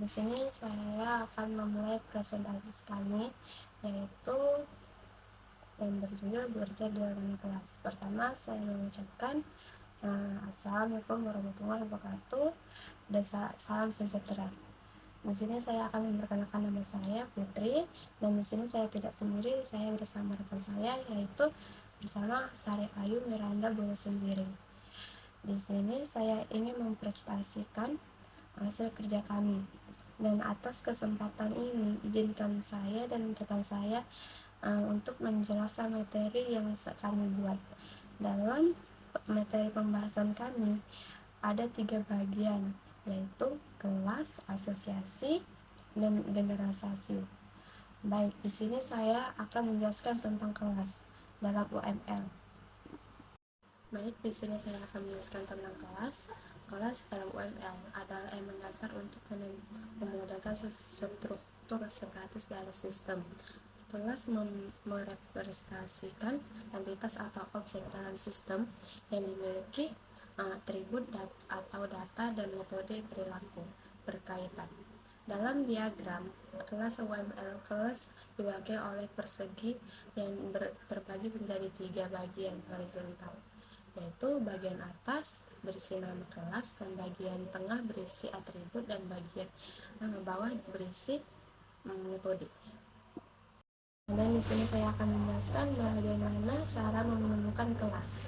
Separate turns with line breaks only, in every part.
Di sini saya akan memulai presentasi kami, yaitu yang berjudul Bekerja dengan Kelas. Pertama, saya mengucapkan Assalamualaikum warahmatullahi wabarakatuh dan salam sejahtera. Di sini saya akan memperkenalkan nama saya Putri, dan di sini saya tidak sendiri, saya bersama rekan saya, yaitu bersama Sari Ayu Miranda Boyo sendiri. Di sini saya ingin mempresentasikan hasil kerja kami. Dan atas kesempatan ini, izinkan saya dan rekan saya untuk menjelaskan materi yang kami buat. Dalam materi pembahasan kami, ada 3 bagian, yaitu kelas, asosiasi, dan generalisasi. Baik, di sini saya akan menjelaskan tentang kelas dalam UML. Baik, di sini saya akan menjelaskan tentang kelas. Kelas dalam UML adalah elemen dasar untuk memudahkan struktur sebatas dari sistem. Kelas merepresentasikan entitas atau objek dalam sistem yang dimiliki atribut atau data dan metode perilaku berkaitan. Dalam diagram kelas UML, kelas diwakili oleh persegi yang terbagi menjadi 3 bagian horizontal, yaitu bagian atas berisi nama kelas, dan bagian tengah berisi atribut, dan bagian bawah berisi metode. Dan di sini saya akan menjelaskan bagaimana cara menemukan kelas.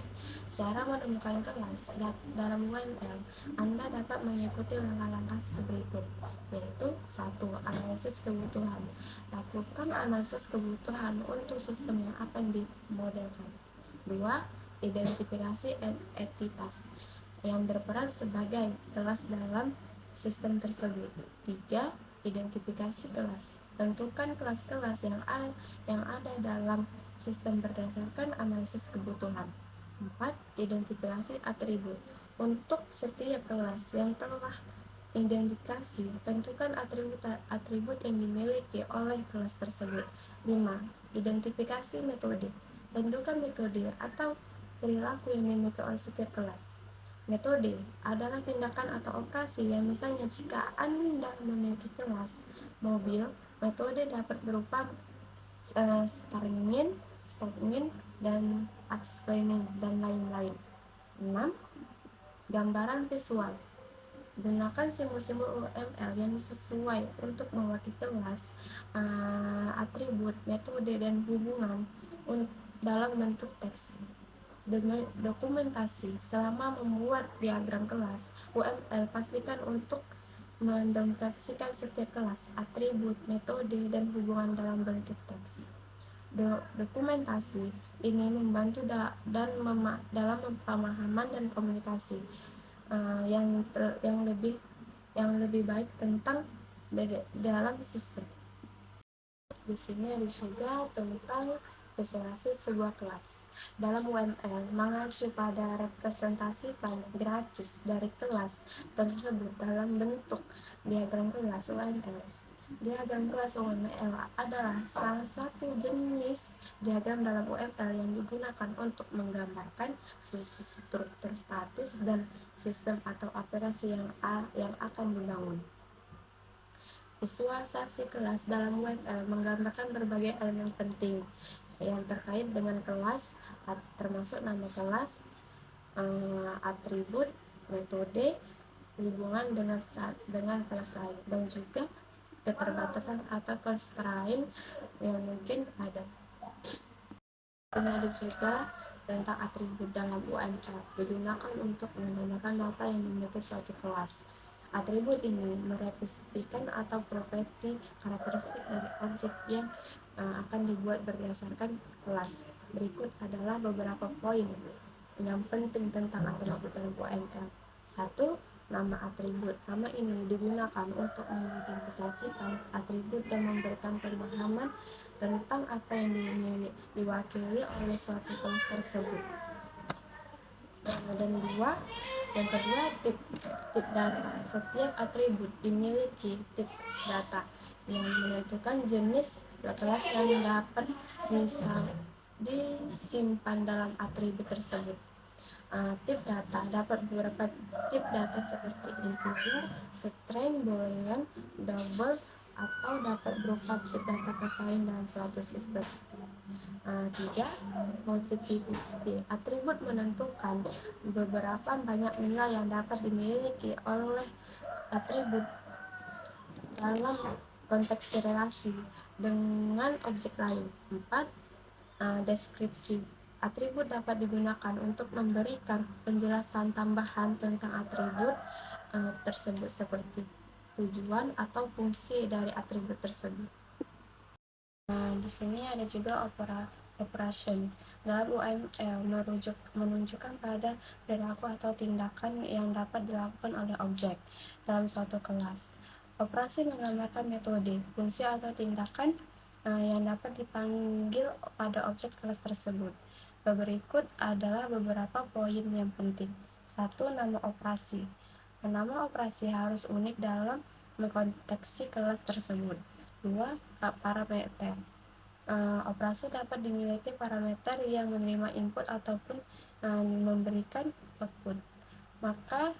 Cara menemukan kelas dalam UML, Anda dapat mengikuti langkah-langkah berikut, yaitu 1. Analisis kebutuhan. Lakukan analisis kebutuhan untuk sistem yang akan dimodelkan. 2. Identifikasi entitas yang berperan sebagai kelas dalam sistem tersebut. 3. Identifikasi kelas. Tentukan kelas-kelas yang ada dalam sistem berdasarkan analisis kebutuhan. 4. Identifikasi atribut. Untuk setiap kelas yang telah identifikasi, tentukan atribut yang dimiliki oleh kelas tersebut. 5. Identifikasi metode. Tentukan metode atau perilaku yang dimiliki oleh setiap kelas. Metode adalah tindakan atau operasi yang misalnya jika Anda memiliki kelas mobil, metode dapat berupa starting, stopping, dan explaining, dan lain-lain. 6. Gambaran visual. Gunakan simbol-simbol UML yang sesuai untuk mewakili kelas, atribut, metode, dan hubungan dalam bentuk teks. Dokumentasi. Selama membuat diagram kelas UML, pastikan untuk mendokumentasikan setiap kelas, atribut, metode, dan hubungan dalam bentuk teks. Dokumentasi ini membantu dalam pemahaman dan komunikasi yang lebih baik tentang dalam sistem. Di sini ada juga tentang visualisasi sebuah kelas. Dalam UML, mengacu pada representasikan grafis dari kelas tersebut dalam bentuk diagram kelas UML. Diagram kelas UML adalah salah satu jenis diagram dalam UML yang digunakan untuk menggambarkan struktur statis dan sistem atau operasi yang akan dibangun. Visualisasi kelas dalam UML menggambarkan berbagai elemen penting yang terkait dengan kelas, termasuk nama kelas, atribut, metode, hubungan dengan kelas lain, dan juga keterbatasan atau constraint yang mungkin ada. Ini ada juga tentang atribut dalam UML, digunakan untuk menggambarkan data yang dimiliki suatu kelas. Atribut ini merepresentasikan atau properti karakteristik dari objek yang akan dibuat berdasarkan kelas. Berikut adalah beberapa poin yang penting tentang atribut dalam UML. 1. Nama atribut. Nama ini digunakan untuk mengidentifikasikan atribut dan memberikan pemahaman tentang apa yang diwakili oleh suatu kelas tersebut. Dan yang kedua, tip data. Setiap atribut dimiliki tip data yang menentukan jenis kelas yang dapat disimpan dalam atribut tersebut. Tip data dapat beberapa tip data seperti integer, string, boolean, double, atau dapat berupa tip data kelas lain dalam suatu sistem. 3. Multiplicity. Atribut menentukan beberapa banyak nilai yang dapat dimiliki oleh atribut dalam konteks relasi dengan objek lain. 4. Deskripsi. Atribut dapat digunakan untuk memberikan penjelasan tambahan tentang atribut tersebut seperti tujuan atau fungsi dari atribut tersebut. Di sini ada juga operation. Dalam UML menunjukkan pada perilaku atau tindakan yang dapat dilakukan oleh objek dalam suatu kelas. Operasi menggambarkan metode, fungsi atau tindakan yang dapat dipanggil pada objek kelas tersebut. Berikut adalah beberapa poin yang penting. 1. Nama operasi. Nama operasi harus unik dalam mengkonteksi kelas tersebut. 2. Parameter. Operasi dapat dimiliki parameter yang menerima input ataupun memberikan output. Maka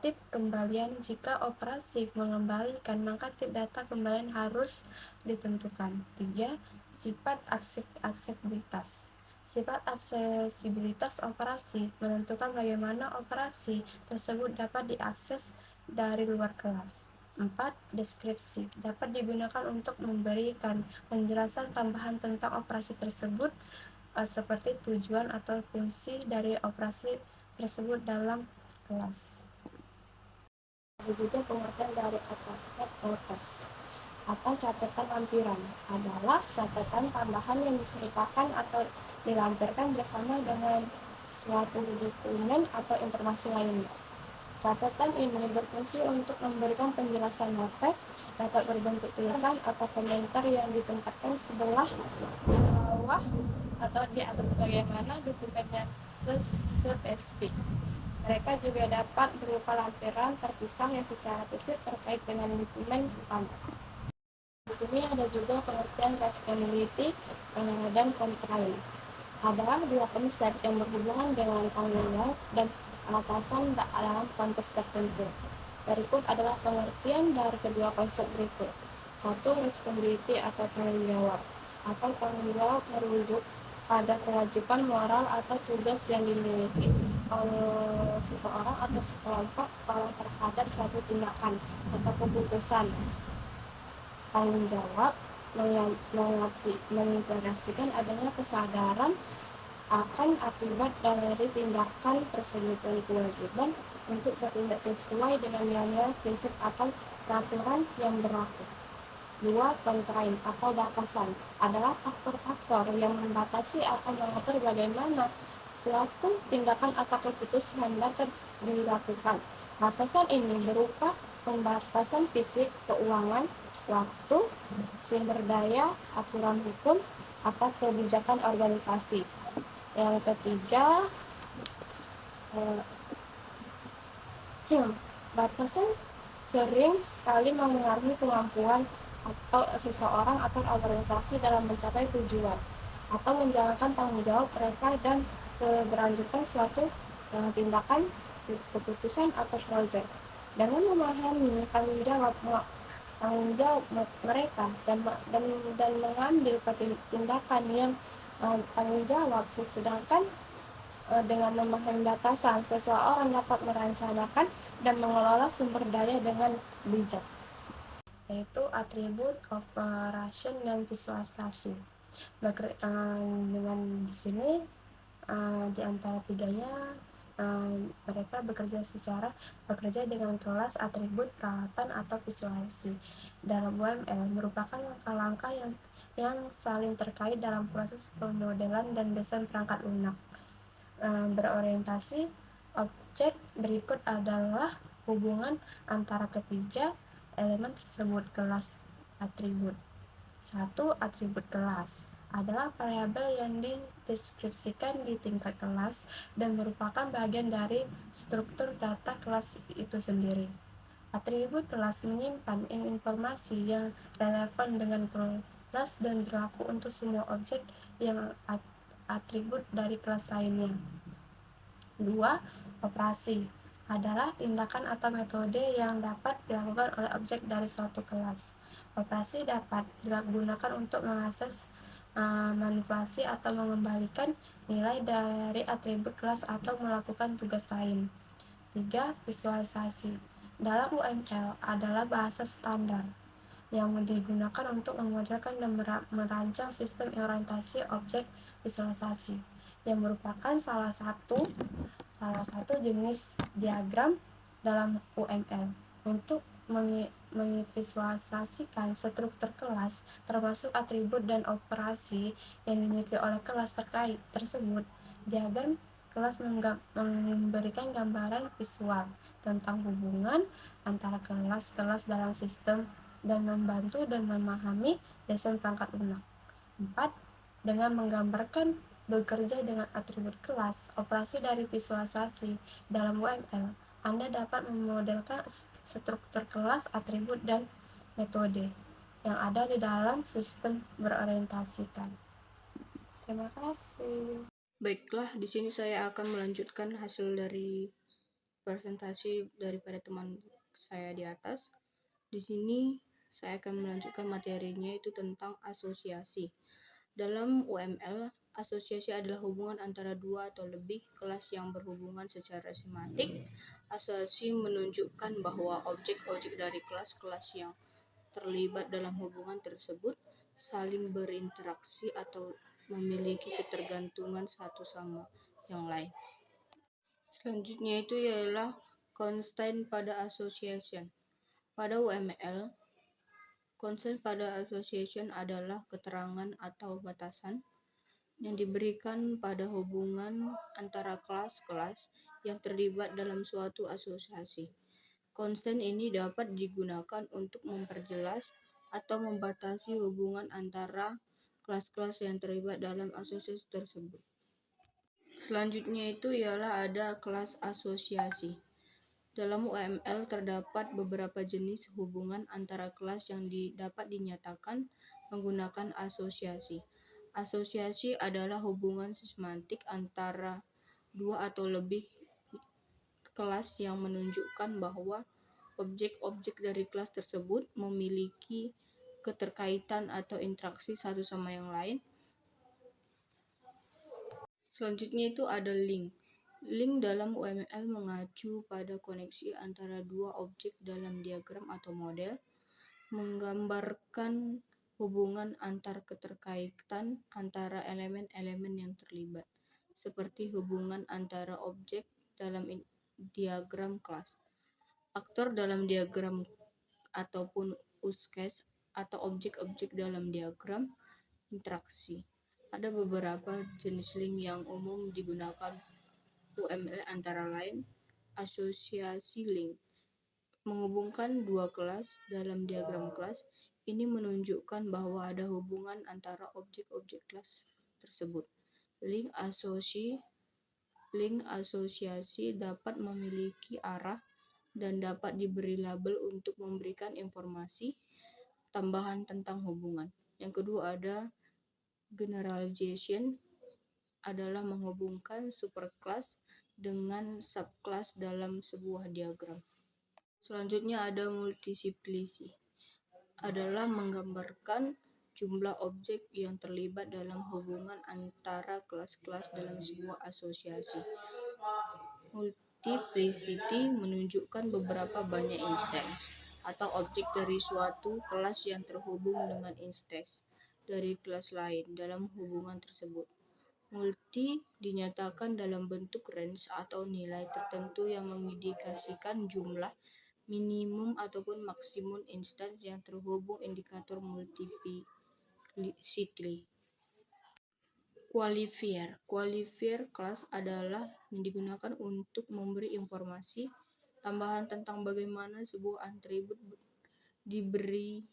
tip kembalian, jika operasi mengembalikan, maka tip data kembalian harus ditentukan. 3. Sifat aksesibilitas. Sifat aksesibilitas operasi menentukan bagaimana operasi tersebut dapat diakses dari luar kelas. 4. Deskripsi. Dapat digunakan untuk memberikan penjelasan tambahan tentang operasi tersebut seperti tujuan atau fungsi dari operasi tersebut dalam kelas. Ada juga pengertian dari attached notes atau catatan lampiran, adalah catatan tambahan yang disertakan atau dilampirkan bersama dengan suatu dokumen atau informasi lainnya. Catatan ini berfungsi untuk memberikan penjelasan notes, dapat berbentuk tulisan atau komentar yang ditempatkan sebelah bawah atau di atas bagaimana dokumen yang spesifik. Mereka juga dapat berupa lampiran terpisah yang secara fisik terkait dengan dokumen utama. Di sini ada juga pengertian responsibility dan control. Ada dua konsep yang berhubungan dengan tanggung jawab dan atasan dalam konteks tertentu. Berikut adalah pengertian dari kedua konsep berikut. 1. Responsibility atau tanggung jawab. Tanggung jawab merujuk pada kewajiban moral atau tugas yang dimiliki oleh seseorang atau sekelompok orang terhadap suatu tindakan atau keputusan. Tanggung jawab mengimplikasikan adanya kesadaran akan akibat dari tindakan tersebut dan kewajiban untuk bertindak sesuai dengan nilai-nilai, prinsip atau peraturan yang berlaku. 2. Constraint atau batasan adalah faktor-faktor yang membatasi atau mengatur bagaimana suatu tindakan atau keputusan dapat dilakukan. Batasan ini berupa pembatasan fisik, keuangan, waktu, sumber daya, aturan hukum, atau kebijakan organisasi. Yang ketiga, batasan sering sekali mengaruhi kemampuan atau seseorang atau organisasi dalam mencapai tujuan atau menjalankan tanggung jawab mereka dan keberlanjutan suatu tindakan, keputusan atau proyek. Dengan memahami tanggung jawab mereka dan mengambil tindakan yang tanggung jawab, sedangkan dengan memahami batasan, seseorang dapat merencanakan dan mengelola sumber daya dengan bijak, yaitu atribut, operation, dan visualisasi. Dengan di sini di antara tiganya mereka bekerja dengan kelas, atribut, peralatan, atau visualisasi. Dalam UML merupakan langkah-langkah yang saling terkait dalam proses pemodelan dan desain perangkat lunak. Berorientasi objek, berikut adalah hubungan antara ketiga elemen tersebut. Kelas atribut. 1. Atribut kelas adalah variabel yang dideskripsikan di tingkat kelas dan merupakan bagian dari struktur data kelas itu sendiri. Atribut kelas menyimpan informasi yang relevan dengan kelas dan berlaku untuk semua objek yang atribut dari kelas lainnya. 2. Operasi adalah tindakan atau metode yang dapat dilakukan oleh objek dari suatu kelas. Operasi dapat digunakan untuk mengakses, manipulasi atau mengembalikan nilai dari atribut kelas atau melakukan tugas lain. 3. Visualisasi dalam UML adalah bahasa standar yang digunakan untuk memodelkan dan merancang sistem orientasi objek visualisasi, yang merupakan salah satu jenis diagram dalam UML untuk memvisualisasikan struktur kelas, termasuk atribut dan operasi yang dimiliki oleh kelas terkait tersebut. Diagram kelas memberikan gambaran visual tentang hubungan antara kelas-kelas dalam sistem dan membantu dan memahami desain perangkat lunak. 4. Dengan menggambarkan bekerja dengan atribut kelas, operasi dari visualisasi dalam UML, Anda dapat memodelkan struktur kelas, atribut, dan metode yang ada di dalam sistem berorientasikan. Terima kasih.
Baiklah, di sini saya akan melanjutkan hasil dari presentasi daripada teman saya di atas. Di sini saya akan melanjutkan materinya, itu tentang asosiasi. Dalam UML, asosiasi adalah hubungan antara dua atau lebih kelas yang berhubungan secara semantik. Asosiasi menunjukkan bahwa objek-objek dari kelas-kelas yang terlibat dalam hubungan tersebut saling berinteraksi atau memiliki ketergantungan satu sama yang lain. Selanjutnya itu ialah constraint pada association. Pada UML, constraint pada association adalah keterangan atau batasan yang diberikan pada hubungan antara kelas-kelas yang terlibat dalam suatu asosiasi. Constraint ini dapat digunakan untuk memperjelas atau membatasi hubungan antara kelas-kelas yang terlibat dalam asosiasi tersebut. Selanjutnya itu ialah ada kelas asosiasi. Dalam UML terdapat beberapa jenis hubungan antara kelas yang dapat dinyatakan menggunakan asosiasi. Asosiasi adalah hubungan semantik antara dua atau lebih kelas yang menunjukkan bahwa objek-objek dari kelas tersebut memiliki keterkaitan atau interaksi satu sama yang lain. Selanjutnya itu ada link. Link dalam UML mengacu pada koneksi antara dua objek dalam diagram atau model, menggambarkan hubungan antar keterkaitan antara elemen-elemen yang terlibat, seperti hubungan antara objek dalam diagram kelas, aktor dalam diagram ataupun use case atau objek-objek dalam diagram interaksi. Ada beberapa jenis link yang umum digunakan UML, antara lain asosiasi link. Menghubungkan dua kelas dalam diagram kelas, ini menunjukkan bahwa ada hubungan antara objek-objek kelas tersebut. Link asosiasi dapat memiliki arah dan dapat diberi label untuk memberikan informasi tambahan tentang hubungan. Yang kedua ada generalization, adalah menghubungkan superclass dengan subclass dalam sebuah diagram. Selanjutnya ada multiplicity, adalah menggambarkan jumlah objek yang terlibat dalam hubungan antara kelas-kelas dalam sebuah asosiasi. Multiplicity menunjukkan beberapa banyak instance atau objek dari suatu kelas yang terhubung dengan instance dari kelas lain dalam hubungan tersebut. Multi dinyatakan dalam bentuk range atau nilai tertentu yang mengindikasikan jumlah minimum ataupun maksimum instance yang terhubung, indikator multiplicity. Qualifier kelas adalah yang digunakan untuk memberi informasi tambahan tentang bagaimana sebuah atribut diberi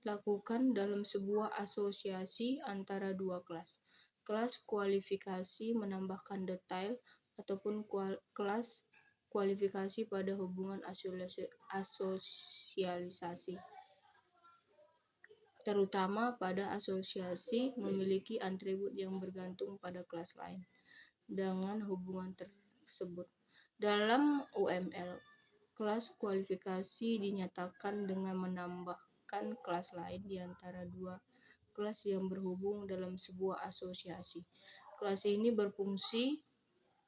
lakukan dalam sebuah asosiasi antara dua kelas. Kelas kualifikasi menambahkan detail ataupun kelas kualifikasi pada hubungan asosialisasi, terutama pada asosiasi memiliki atribut yang bergantung pada kelas lain. dengan hubungan tersebut. Dalam UML, kelas kualifikasi dinyatakan dengan menambahkan kelas lain di antara dua kelas yang berhubung dalam sebuah asosiasi. Kelas ini berfungsi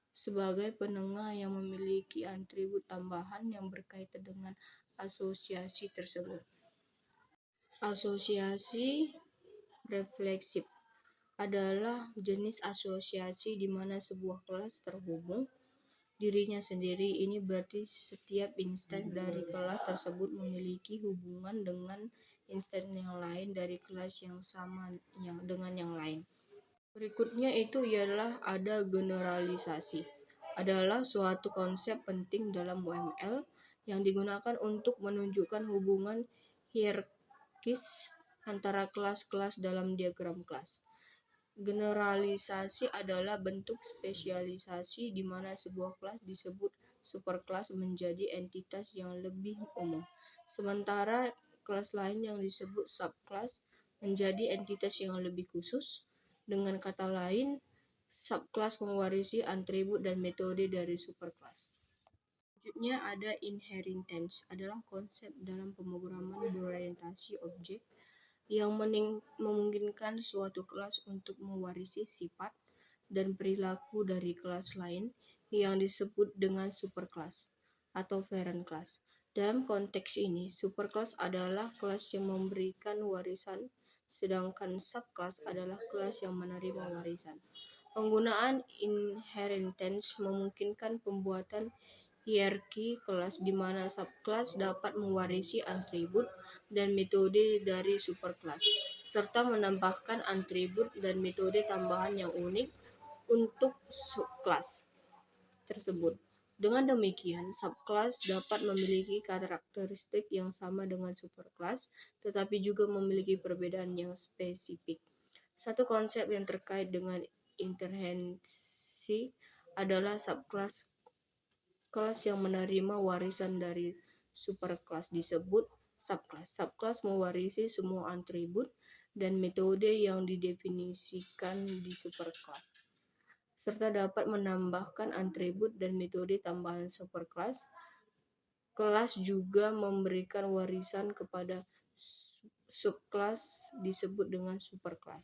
sebagai penengah yang memiliki atribut tambahan yang berkaitan dengan asosiasi tersebut. Asosiasi refleksif adalah jenis asosiasi di mana sebuah kelas terhubung dirinya sendiri. Ini berarti setiap instansi dari kelas tersebut memiliki hubungan dengan instansi yang lain dari kelas yang sama dengan yang lain. Berikutnya itu ialah ada generalisasi. Adalah suatu konsep penting dalam UML yang digunakan untuk menunjukkan hubungan hierarkis antara kelas-kelas dalam diagram kelas. Generalisasi adalah bentuk spesialisasi di mana sebuah kelas disebut superkelas menjadi entitas yang lebih umum, sementara kelas lain yang disebut subkelas menjadi entitas yang lebih khusus. Dengan kata lain, subkelas mewarisi atribut dan metode dari superkelas. Selanjutnya ada inheritance, adalah konsep dalam pemrograman berorientasi objek yang memungkinkan suatu kelas untuk mewarisi sifat dan perilaku dari kelas lain yang disebut dengan superkelas atau parent class. Dalam konteks ini, superkelas adalah kelas yang memberikan warisan, sedangkan subkelas adalah kelas yang menerima warisan. Penggunaan inheritance memungkinkan pembuatan hierarki kelas di mana subkelas dapat mewarisi atribut dan metode dari superkelas, serta menambahkan atribut dan metode tambahan yang unik untuk subkelas tersebut. Dengan demikian, subkelas dapat memiliki karakteristik yang sama dengan superkelas, tetapi juga memiliki perbedaan yang spesifik. Satu konsep yang terkait dengan inherensi adalah subkelas. Kelas yang menerima warisan dari superkelas disebut subkelas. Subkelas mewarisi semua atribut dan metode yang didefinisikan di superkelas, serta dapat menambahkan atribut dan metode tambahan superkelas. Kelas juga memberikan warisan kepada subkelas disebut dengan superkelas.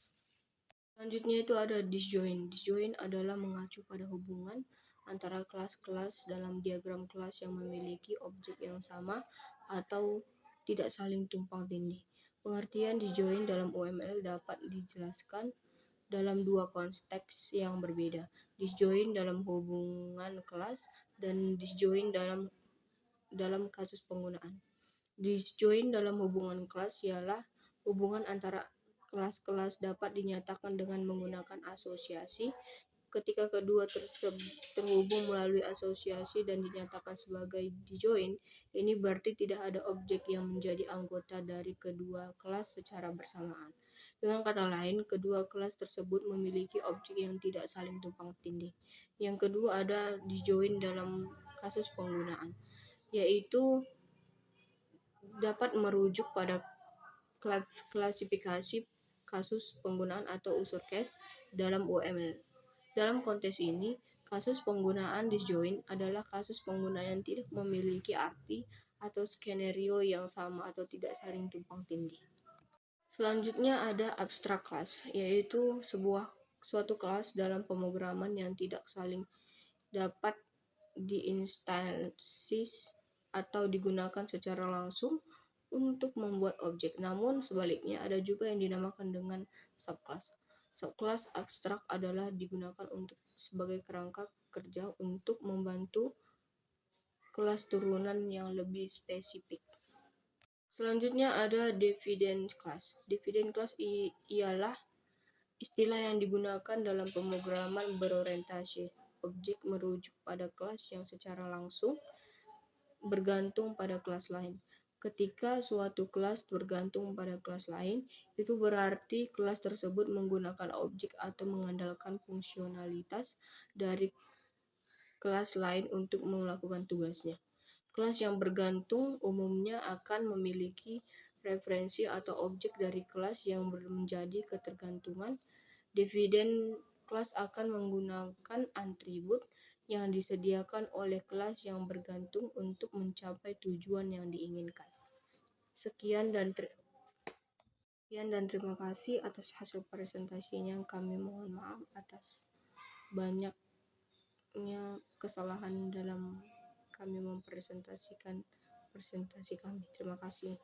Selanjutnya itu ada disjoint. Disjoint adalah mengacu pada hubungan antara kelas-kelas dalam diagram kelas yang memiliki objek yang sama atau tidak saling tumpang tindih. Pengertian disjoint dalam UML dapat dijelaskan dalam dua konteks yang berbeda: disjoint dalam hubungan kelas dan disjoint dalam kasus penggunaan. Disjoint dalam hubungan kelas ialah hubungan antara kelas-kelas dapat dinyatakan dengan menggunakan asosiasi. Ketika kedua terhubung melalui asosiasi dan dinyatakan sebagai disjoint, ini berarti tidak ada objek yang menjadi anggota dari kedua kelas secara bersamaan. Dengan kata lain, kedua kelas tersebut memiliki objek yang tidak saling tumpang tindih. Yang kedua ada disjoint dalam kasus penggunaan, yaitu dapat merujuk pada klasifikasi kasus penggunaan atau unsur case dalam UML. Dalam konteks ini, kasus penggunaan disjoint adalah kasus penggunaan yang tidak memiliki arti atau skenario yang sama atau tidak saling tumpang tindih. Selanjutnya ada abstract class, yaitu suatu kelas dalam pemrograman yang tidak saling dapat diinstansis atau digunakan secara langsung untuk membuat objek. Namun sebaliknya ada juga yang dinamakan dengan subclass. Subclass abstrak adalah digunakan sebagai kerangka kerja untuk membantu kelas turunan yang lebih spesifik. Selanjutnya ada dividend class. Dividend class ialah istilah yang digunakan dalam pemrograman berorientasi objek merujuk pada kelas yang secara langsung bergantung pada kelas lain. Ketika suatu kelas bergantung pada kelas lain, itu berarti kelas tersebut menggunakan objek atau mengandalkan fungsionalitas dari kelas lain untuk melakukan tugasnya. Kelas yang bergantung umumnya akan memiliki referensi atau objek dari kelas yang menjadi ketergantungan. Dividend kelas akan menggunakan atribut yang disediakan oleh kelas yang bergantung untuk mencapai tujuan yang diinginkan. Sekian dan terima kasih atas hasil presentasinya. Kami mohon maaf atas banyaknya kesalahan dalam kami mempresentasikan presentasi kami. Terima kasih.